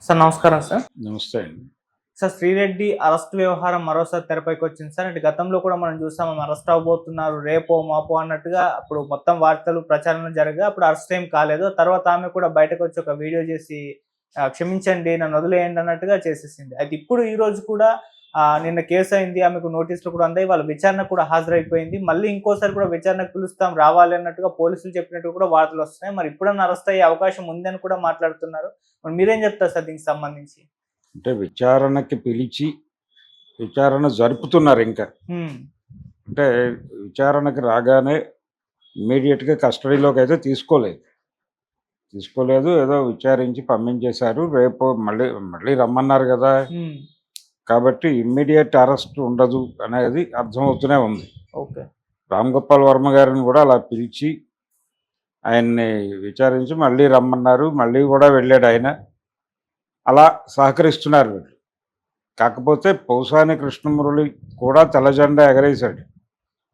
Sir నమస్కారం sir. నమస్తే అండి. సార్ శ్రీరెడ్డి అరెస్ట్ వ్యవహారం మరోసారి తెరపైకి వచ్చింది సార్. అంటే గతంలో కూడా మనం చూసాం ఆమె అరెస్ట్ అవ్వబోతున్నారు రేపో మాపో అన్నట్టుగా అప్పుడు మొత్తం వార్తలు ప్రచారణ జరగా అప్పుడు అరెస్ట్ ఏం కాలేదు. తర్వాత ఆమె కూడా బయటకు వచ్చి ఒక వీడియో చేసి క్షమించండి నన్ను వదిలేయండి అన్నట్టుగా చేసేసింది. అయితే ఇప్పుడు ఈ రోజు కూడా నిన్న కేసు అయింది. ఆమెకు నోటీసులు కూడా అందాయి. వాళ్ళ విచారణకు కూడా హాజరైపోయింది. మళ్ళీ ఇంకోసారి కూడా విచారణకు పిలుస్తాం రావాలి అన్నట్టుగా పోలీసులు చెప్పినట్టు కూడా వార్తలు వస్తున్నాయి. మరి ఇప్పుడన్నా అరెస్ట్ అయ్యే అవకాశం ఉందని కూడా మాట్లాడుతున్నారు. మరి మీరేం చెప్తారు సార్ దీనికి సంబంధించి? అంటే విచారణకి పిలిచి విచారణ జరుపుతున్నారు ఇంకా. అంటే విచారణకి రాగానే ఇమ్మీడియట్‌గా కస్టడీలోకి అయితే తీసుకోలేదు. ఏదో విచారించి పంపించేశారు. రేపు మళ్ళీ మళ్ళీ రమ్మన్నారు కదా! కాబట్టి ఇమ్మీడియేట్ అరెస్ట్ ఉండదు అనేది అర్థమవుతూనే ఉంది. ఓకే. రామ్ గోపాల్ వర్మ గారిని కూడా అలా పిలిచి ఆయన్ని విచారించి మళ్ళీ రమ్మన్నారు. మళ్ళీ కూడా వెళ్ళాడు ఆయన. అలా సహకరిస్తున్నారు వీళ్ళు. కాకపోతే పౌసాని కృష్ణమురళి కూడా తెల్ల జెండా ఎగరేశాడు.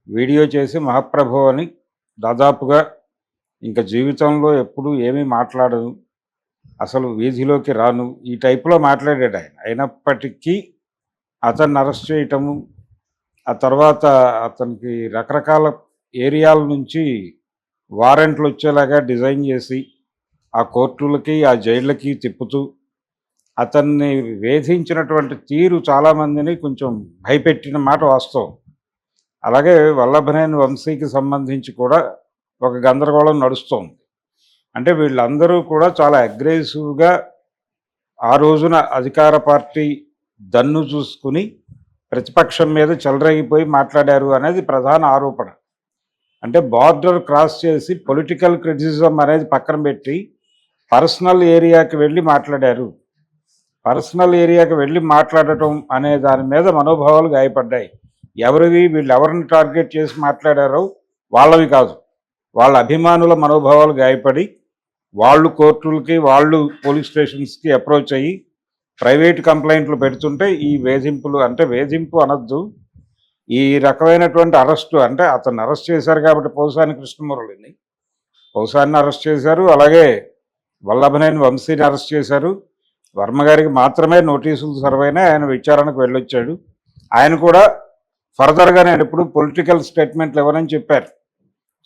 వీడియో చేసి మహాప్రభు అని దాదాపుగా ఇంక జీవితంలో ఎప్పుడు ఏమీ మాట్లాడను, అసలు వీధిలోకి రాను, ఈ టైపులో మాట్లాడాడు ఆయన. అయినప్పటికీ అతన్ని అరెస్ట్ చేయటము, ఆ తర్వాత అతనికి రకరకాల ఏరియాల నుంచి వారెంట్లు వచ్చేలాగా డిజైన్ చేసి ఆ కోర్టులకి ఆ జైళ్ళకి తిప్పుతూ అతన్ని వేధించినటువంటి తీరు చాలామందిని కొంచెం భయపెట్టిన మాట వాస్తవం. అలాగే వల్లభనేని వంశీకి సంబంధించి కూడా ఒక గందరగోళం నడుస్తోంది. అంటే వీళ్ళందరూ కూడా చాలా అగ్రెసివ్గా ఆ రోజున అధికార పార్టీ దన్ను చూసుకుని ప్రతిపక్షం మీద చెలరేగిపోయి మాట్లాడారు అనేది ప్రధాన ఆరోపణ. అంటే బార్డర్ క్రాస్ చేసి పొలిటికల్ క్రిటిసిజం అనేది పక్కన పెట్టి పర్సనల్ ఏరియాకి వెళ్ళి మాట్లాడారు. పర్సనల్ ఏరియాకి వెళ్ళి మాట్లాడటం అనే దాని మీద మనోభావాలు గాయపడ్డాయి. వీళ్ళు ఎవరిని టార్గెట్ చేసి మాట్లాడారో వాళ్ళవి కాదు, వాళ్ళ అభిమానుల మనోభావాలు గాయపడి వాళ్ళు కోర్టులకి వాళ్ళు పోలీస్ స్టేషన్స్కి అప్రోచ్ అయ్యి ప్రైవేట్ కంప్లైంట్లు పెడుతుంటే ఈ వేధింపులు, అంటే వేధింపు అనొద్దు, ఈ రకమైనటువంటి అరెస్టు, అంటే అతన్ని అరెస్ట్ చేశారు కాబట్టి పౌసాని కృష్ణమురళిని అరెస్ట్ చేశారు. అలాగే వల్లభనేని వంశీని అరెస్ట్ చేశారు. వర్మ గారికి మాత్రమే నోటీసులు సర్వ్ అయినాయి. ఆయన విచారణకు వెళ్ళొచ్చాడు. ఆయన కూడా ఫర్దర్గా నేను ఎప్పుడు పొలిటికల్ స్టేట్మెంట్లు ఇవ్వనని చెప్పారు.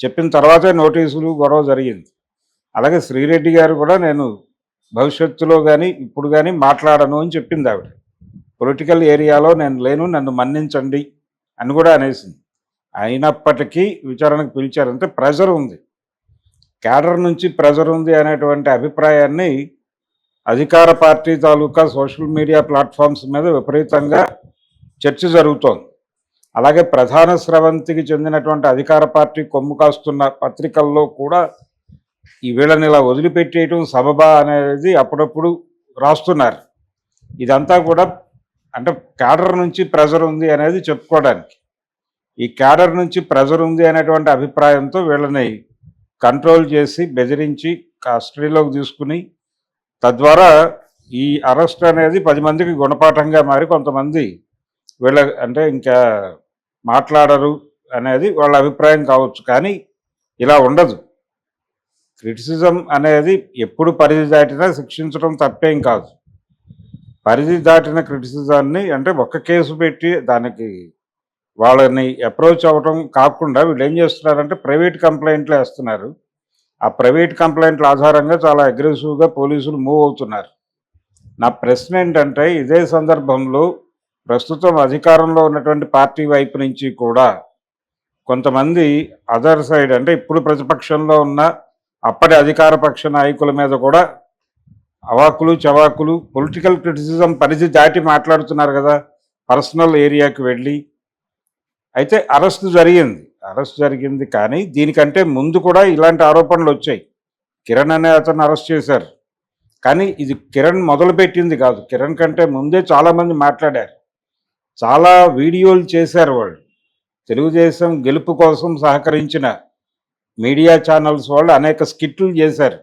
చెప్పిన తర్వాతే నోటీసులు గొడవ జరిగింది. అలాగే శ్రీరెడ్డి గారు కూడా నేను భవిష్యత్తులో కానీ ఇప్పుడు కానీ మాట్లాడను అని చెప్పింది ఆవిడ. పొలిటికల్ ఏరియాలో నేను లేను, నన్ను మన్నించండి అని కూడా అనేసింది. అయినప్పటికీ విచారణకు పిలిచారంటే ప్రెజర్ ఉంది, క్యాడర్ నుంచి ప్రెజర్ ఉంది అనేటువంటి అభిప్రాయాన్ని అధికార పార్టీ తాలూకా సోషల్ మీడియా ప్లాట్ఫామ్స్ మీద విపరీతంగా చర్చ జరుగుతోంది. అలాగే ప్రధాన స్రవంతికి చెందినటువంటి అధికార పార్టీ కొమ్ము కాస్తున్న పత్రికల్లో కూడా ఈ వీళ్ళని ఇలా వదిలిపెట్టేయటం సబబా అనేది అప్పుడప్పుడు రాస్తున్నారు. ఇదంతా కూడా అంటే క్యాడర్ నుంచి ప్రెజర్ ఉంది అనేది చెప్పుకోవడానికి. ఈ క్యాడర్ నుంచి ప్రెజర్ ఉంది అనేటువంటి అభిప్రాయంతో వీళ్ళని కంట్రోల్ చేసి బెదిరించి కస్టడీలోకి తీసుకుని తద్వారా ఈ అరెస్ట్ అనేది 10 మందికి గుణపాఠంగా మారి కొంతమంది వీళ్ళ అంటే ఇంకా మాట్లాడరు అనేది వాళ్ళ అభిప్రాయం కావచ్చు. కానీ ఇలా ఉండదు. క్రిటిసిజం అనేది ఎప్పుడు పరిధి దాటినా శిక్షించడం తప్పేం కాదు. పరిధి దాటిన క్రిటిసిజాన్ని అంటే ఒక్క కేసు పెట్టి దానికి వాళ్ళని అప్రోచ్ అవ్వటం కాకుండా వీళ్ళు ఏం చేస్తున్నారంటే ప్రైవేట్ కంప్లైంట్లు వేస్తున్నారు. ఆ ప్రైవేట్ కంప్లైంట్ల ఆధారంగా చాలా అగ్రెసివ్గా పోలీసులు మూవ్ అవుతున్నారు. నా ప్రశ్న ఏంటంటే ఇదే సందర్భంలో ప్రస్తుతం అధికారంలో ఉన్నటువంటి పార్టీ వైపు నుంచి కూడా కొంతమంది అదర్ సైడ్, అంటే ఇప్పుడు ప్రతిపక్షంలో ఉన్న అప్పటి అధికార పక్ష నాయకుల మీద కూడా అవాకులు చవాకులు పొలిటికల్ క్రిటిసిజం పరిధి దాటి మాట్లాడుతున్నారు కదా, పర్సనల్ ఏరియాకి వెళ్ళి. అయితే అరెస్ట్ జరిగింది కానీ దీనికంటే ముందు కూడా ఇలాంటి ఆరోపణలు వచ్చాయి. కిరణ్ అనే అతను అరెస్ట్ చేశారు. కానీ ఇది కిరణ్ మొదలుపెట్టింది కాదు. కిరణ్ కంటే ముందే చాలామంది మాట్లాడారు, చాలా వీడియోలు చేశారు వాళ్ళు. తెలుగుదేశం గెలుపు కోసం సహకరించిన మీడియా ఛానల్స్ వాళ్ళు అనేక స్కిట్లు చేశారు.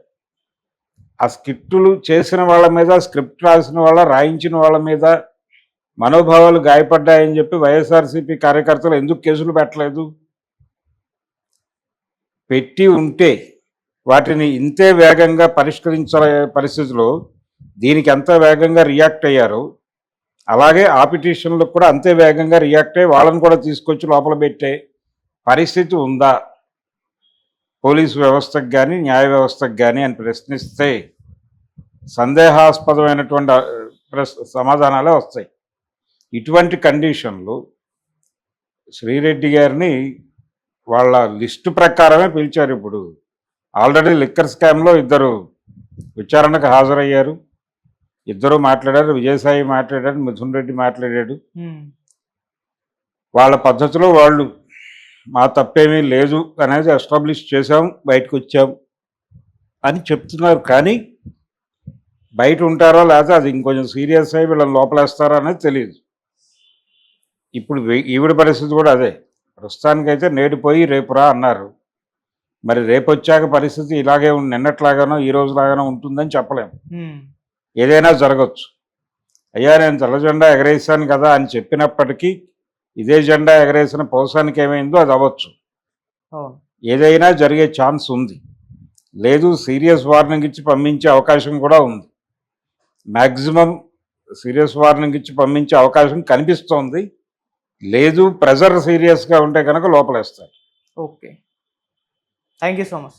ఆ స్కిట్టులు చేసిన వాళ్ళ మీద, స్క్రిప్ట్ రాసిన వాళ్ళ, రాయించిన వాళ్ళ మీద మనోభావాలు గాయపడ్డాయని చెప్పి వైఎస్ఆర్సీపీ కార్యకర్తలు ఎందుకు కేసులు పెట్టలేదు? పెట్టి ఉంటే వాటిని ఇంతే వేగంగా పరిష్కరించే పరిస్థితిలో దీనికి ఎంత వేగంగా రియాక్ట్ అయ్యారు, అలాగే ఆ పిటిషన్లకు కూడా అంతే వేగంగా రియాక్ట్ అయ్యి వాళ్ళని కూడా తీసుకొచ్చి లోపల పెట్టే పరిస్థితి ఉందా పోలీసు వ్యవస్థకు కానీ న్యాయ వ్యవస్థకు కానీ అని ప్రశ్నిస్తే సందేహాస్పదమైనటువంటి సమాధానాలే వస్తాయి. ఇటువంటి కండిషన్లు శ్రీరెడ్డి గారిని వాళ్ళ లిస్టు ప్రకారమే పిలిచారు. ఇప్పుడు ఆల్రెడీ లిక్కర్ స్కామ్లో ఇద్దరు విచారణకు హాజరయ్యారు, ఇద్దరు మాట్లాడారు. విజయసాయి మాట్లాడారు, మిథున్ రెడ్డి మాట్లాడాడు. వాళ్ళ పద్ధతిలో వాళ్ళు మా తప్పేమీ లేదు అనేది ఎస్టాబ్లిష్ చేశాం, బయటకు వచ్చాం అని చెప్తున్నారు. కానీ బయట ఉంటారో లేదా అది ఇంకొంచెం సీరియస్ అయ్యి వీళ్ళని లోపలేస్తారో అనేది తెలియదు. ఇప్పుడు ఈవిడ పరిస్థితి కూడా అదే. ప్రస్తుతానికైతే నేడు పోయి రేపు రా అన్నారు. మరి రేపు వచ్చాక పరిస్థితి ఇలాగే నిన్నట్లాగానో ఈ రోజులాగానో ఉంటుందని చెప్పలేము. ఏదైనా జరగచ్చు. అయ్యా నేను తెల్ల జెండా ఎగరేసాను కదా అని చెప్పినప్పటికీ ఇదే జెండా ఎగరేసిన పౌసానికి ఏమైందో అది అవ్వచ్చు. ఏదైనా జరిగే ఛాన్స్ ఉంది. లేదు సీరియస్ వార్నింగ్ ఇచ్చి పంపించే అవకాశం కూడా ఉంది. మ్యాక్సిమం సీరియస్ వార్నింగ్ ఇచ్చి పంపించే అవకాశం కనిపిస్తోంది. లేదు ప్రెజర్ సీరియస్గా ఉంటే కనుక లోపలేస్తారు. Okay, thank you so much sir.